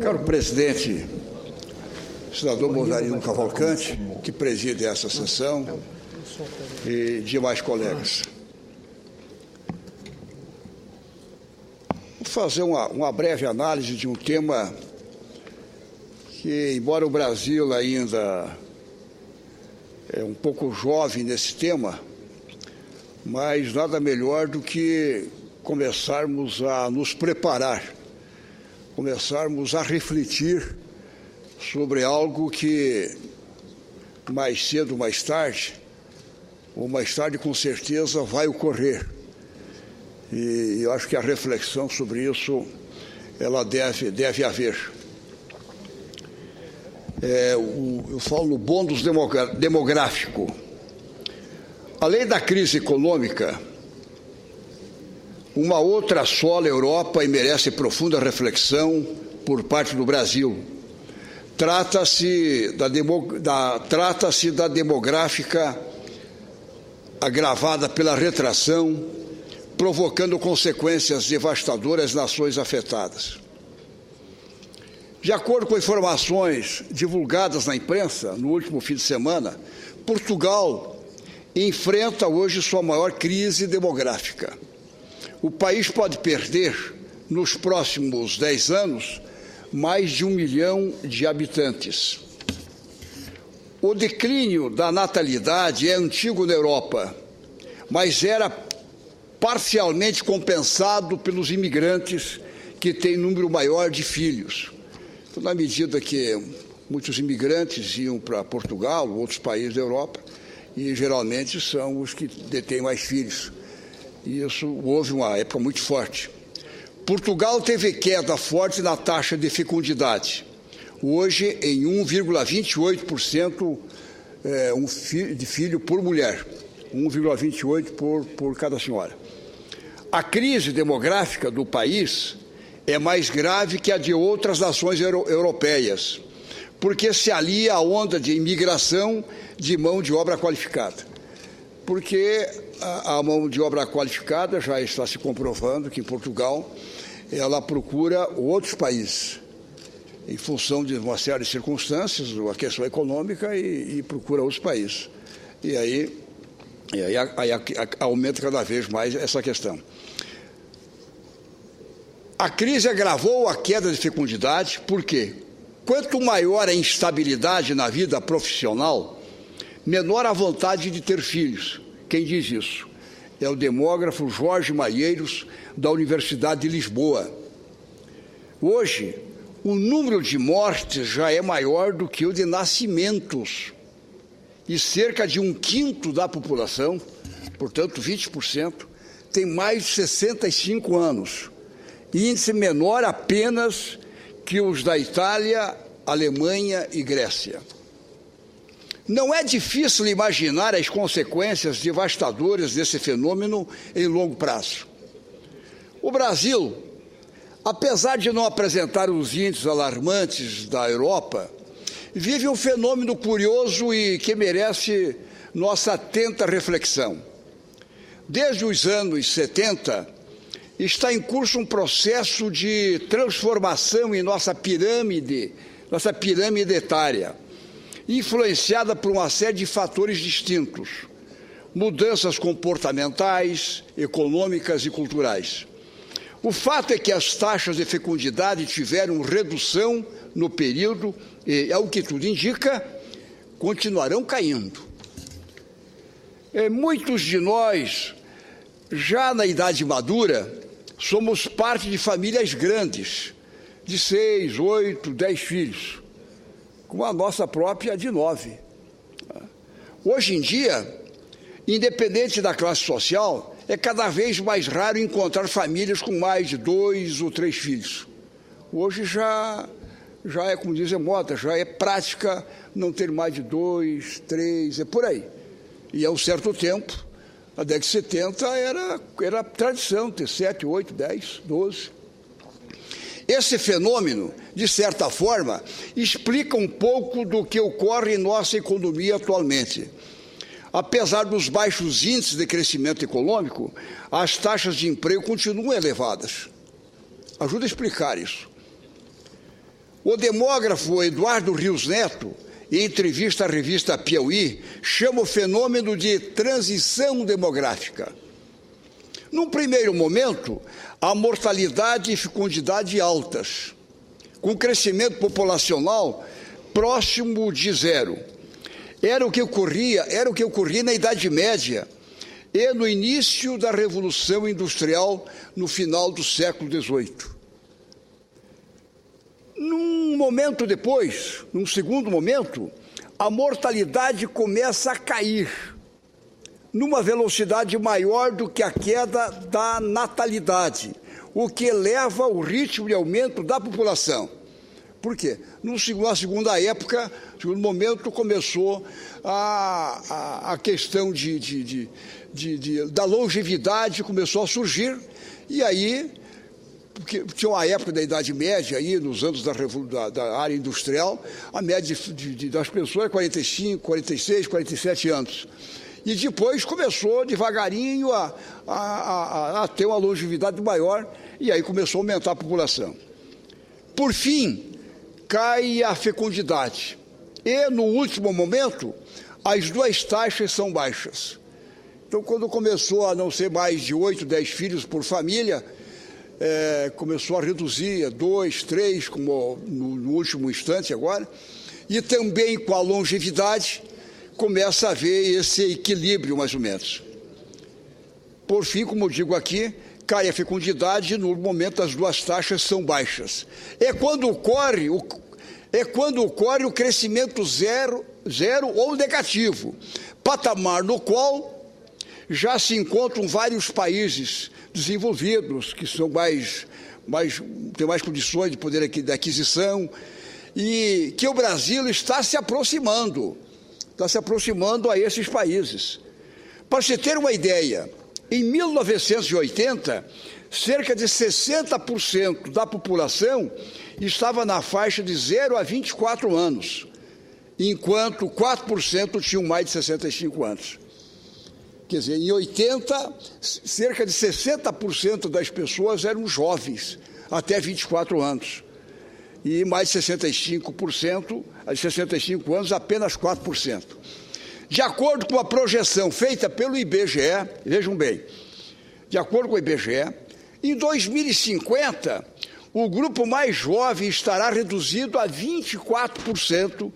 Caro presidente, senador Mozarino Cavalcante, que preside essa sessão, e demais colegas. Vou fazer uma breve análise de um tema que, embora o Brasil ainda é um pouco jovem nesse tema, mas nada melhor do que começarmos a nos preparar, começarmos a refletir sobre algo que mais cedo ou mais tarde com certeza vai ocorrer. E eu acho que a reflexão sobre isso, ela deve haver. Eu falo no bônus demográfico. Além da crise econômica, uma outra assola a Europa e merece profunda reflexão por parte do Brasil. Trata-se da demográfica agravada pela retração, provocando consequências devastadoras às nações afetadas. De acordo com informações divulgadas na imprensa no último fim de semana, Portugal enfrenta hoje sua maior crise demográfica. O país pode perder, nos próximos 10 anos, mais de 1 milhão de habitantes. O declínio da natalidade é antigo na Europa, mas era parcialmente compensado pelos imigrantes que têm número maior de filhos. Então, na medida que muitos imigrantes iam para Portugal, outros países da Europa, e geralmente são os que detêm mais filhos. E isso houve uma época muito forte. Portugal teve queda forte na taxa de fecundidade. Hoje, em 1,28% de filho por mulher, 1,28 por cada senhora. A crise demográfica do país é mais grave que a de outras nações europeias, porque se alia à onda de imigração de mão de obra qualificada. Porque a mão de obra qualificada já está se comprovando que em Portugal ela procura outros países, em função de uma série de circunstâncias, a questão econômica, e procura outros países. E aí aumenta cada vez mais essa questão. A crise agravou a queda de fecundidade, por quê? Quanto maior a instabilidade na vida profissional, menor a vontade de ter filhos. Quem diz isso? É o demógrafo Jorge Malheiros, da Universidade de Lisboa. Hoje, o número de mortes já é maior do que o de nascimentos. E cerca de 1/5 da população, portanto 20%, tem mais de 65 anos. Índice menor apenas que os da Itália, Alemanha e Grécia. Não é difícil imaginar as consequências devastadoras desse fenômeno em longo prazo. O Brasil, apesar de não apresentar os índices alarmantes da Europa, vive um fenômeno curioso e que merece nossa atenta reflexão. Desde os anos 70, está em curso um processo de transformação em nossa pirâmide etária, influenciada por uma série de fatores distintos, mudanças comportamentais, econômicas e culturais. O fato é que as taxas de fecundidade tiveram redução no período e, ao que tudo indica, continuarão caindo. Muitos de nós, já na idade madura, somos parte de famílias grandes, de 6, 8, 10 filhos, como a nossa própria de 9. Hoje em dia, independente da classe social, é cada vez mais raro encontrar famílias com mais de 2 ou 3 filhos. Hoje já é, como diz a moda, já é prática não ter mais de 2, 3, é por aí. E há um certo tempo, na década de 70, era tradição ter 7, 8, 10, 12. Esse fenômeno, de certa forma, explica um pouco do que ocorre em nossa economia atualmente. Apesar dos baixos índices de crescimento econômico, as taxas de emprego continuam elevadas. Ajuda a explicar isso. O demógrafo Eduardo Rios Neto, em entrevista à revista Piauí, chama o fenômeno de transição demográfica. Num primeiro momento, a mortalidade e fecundidade altas, com crescimento populacional próximo de zero. Era o que ocorria na Idade Média e no início da Revolução Industrial, no final do século XVIII. Num momento depois, num segundo momento, a mortalidade começa a cair numa velocidade maior do que a queda da natalidade, o que eleva o ritmo de aumento da população. Por quê? Na segunda época, no segundo momento, começou a questão da longevidade começou a surgir, e aí, porque tinha uma época da Idade Média, aí, nos anos da área industrial, a média das pessoas é 45, 46, 47 anos. E depois começou devagarinho a ter uma longevidade maior, e aí começou a aumentar a população. Por fim, cai a fecundidade. E, no último momento, as duas taxas são baixas. Então, quando começou a não ser mais de 8, 10 filhos por família, começou a reduzir a 2, 3, como no último instante agora, e também com a longevidade, começa a haver esse equilíbrio, mais ou menos. Por fim, como eu digo aqui, cai a fecundidade e, no momento, as duas taxas são baixas. É quando ocorre o crescimento zero ou negativo, patamar no qual já se encontram vários países desenvolvidos, que são têm mais condições de poder de aquisição, e que o Brasil está se aproximando a esses países. Para se ter uma ideia, em 1980, cerca de 60% da população estava na faixa de 0 a 24 anos, enquanto 4% tinham mais de 65 anos. Quer dizer, em 80, cerca de 60% das pessoas eram jovens, até 24 anos. E mais de 65%, de 65 anos, apenas 4%. De acordo com a projeção feita pelo IBGE, vejam bem, de acordo com o IBGE, em 2050, o grupo mais jovem estará reduzido a 24%,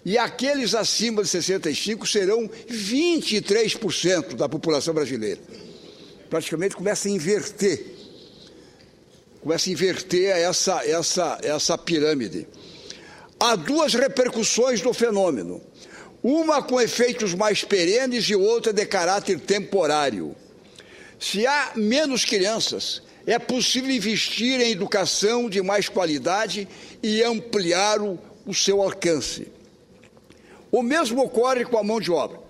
e aqueles acima de 65 serão 23% da população brasileira. Praticamente começa a inverter essa pirâmide. Há duas repercussões do fenômeno, uma com efeitos mais perenes e outra de caráter temporário. Se há menos crianças, é possível investir em educação de mais qualidade e ampliar o seu alcance. O mesmo ocorre com a mão de obra.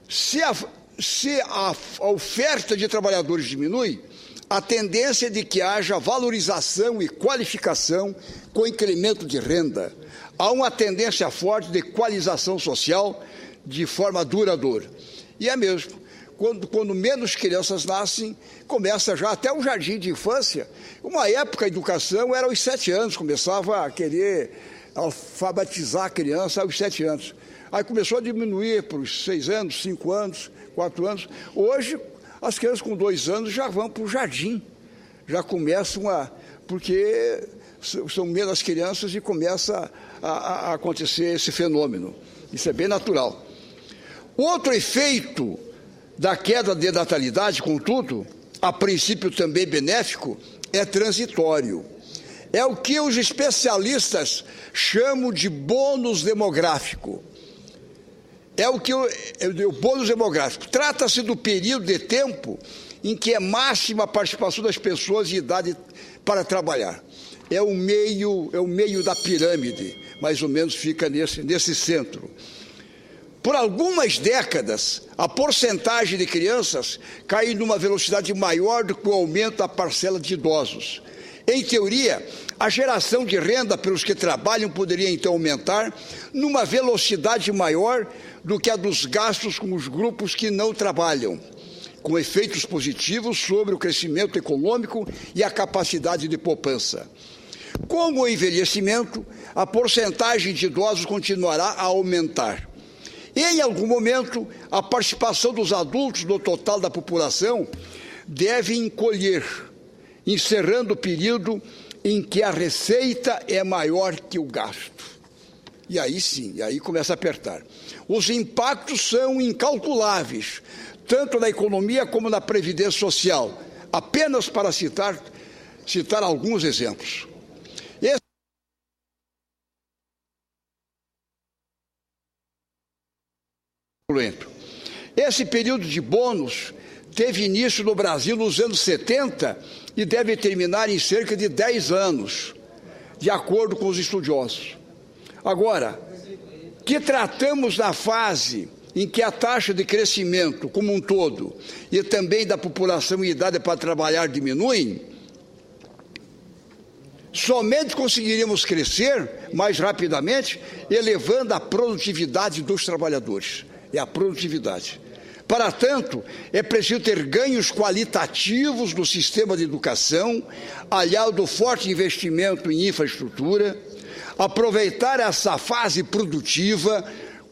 Se a oferta de trabalhadores diminui, a tendência é de que haja valorização e qualificação com incremento de renda. Há uma tendência forte de equalização social de forma duradoura. E é mesmo, quando menos crianças nascem, começa já até o jardim de infância. Uma época a educação era aos 7 anos, começava a querer alfabetizar a criança aos 7 anos. Aí começou a diminuir para os 6 anos, 5 anos, 4 anos. Hoje, as crianças com 2 anos já vão para o jardim, já começam porque são menos crianças e começa a acontecer esse fenômeno. Isso é bem natural. Outro efeito da queda de natalidade, contudo, a princípio também benéfico, é transitório. É o que os especialistas chamam de bônus demográfico. É o bônus demográfico. Trata-se do período de tempo em que é máxima a participação das pessoas de idade para trabalhar. É o meio da pirâmide, mais ou menos fica nesse centro. Por algumas décadas, a porcentagem de crianças caiu numa velocidade maior do que o aumento da parcela de idosos. Em teoria, a geração de renda pelos que trabalham poderia então aumentar numa velocidade maior do que a dos gastos com os grupos que não trabalham, com efeitos positivos sobre o crescimento econômico e a capacidade de poupança. Com o envelhecimento, a porcentagem de idosos continuará a aumentar. Em algum momento, a participação dos adultos no total da população deve encolher, encerrando o período em que a receita é maior que o gasto. E aí sim, aí começa a apertar. Os impactos são incalculáveis, tanto na economia como na previdência social, apenas para citar alguns exemplos. Esse período de bônus teve início no Brasil nos anos 70 e deve terminar em cerca de 10 anos, de acordo com os estudiosos. Agora, que tratamos da fase em que a taxa de crescimento como um todo e também da população em idade para trabalhar diminuem, somente conseguiríamos crescer mais rapidamente elevando a produtividade dos trabalhadores. É a produtividade. Para tanto, é preciso ter ganhos qualitativos no sistema de educação, aliado ao forte investimento em infraestrutura, aproveitar essa fase produtiva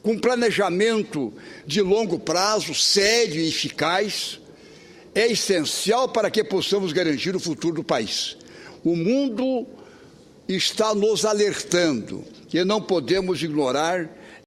com planejamento de longo prazo, sério e eficaz, é essencial para que possamos garantir o futuro do país. O mundo está nos alertando que não podemos ignorar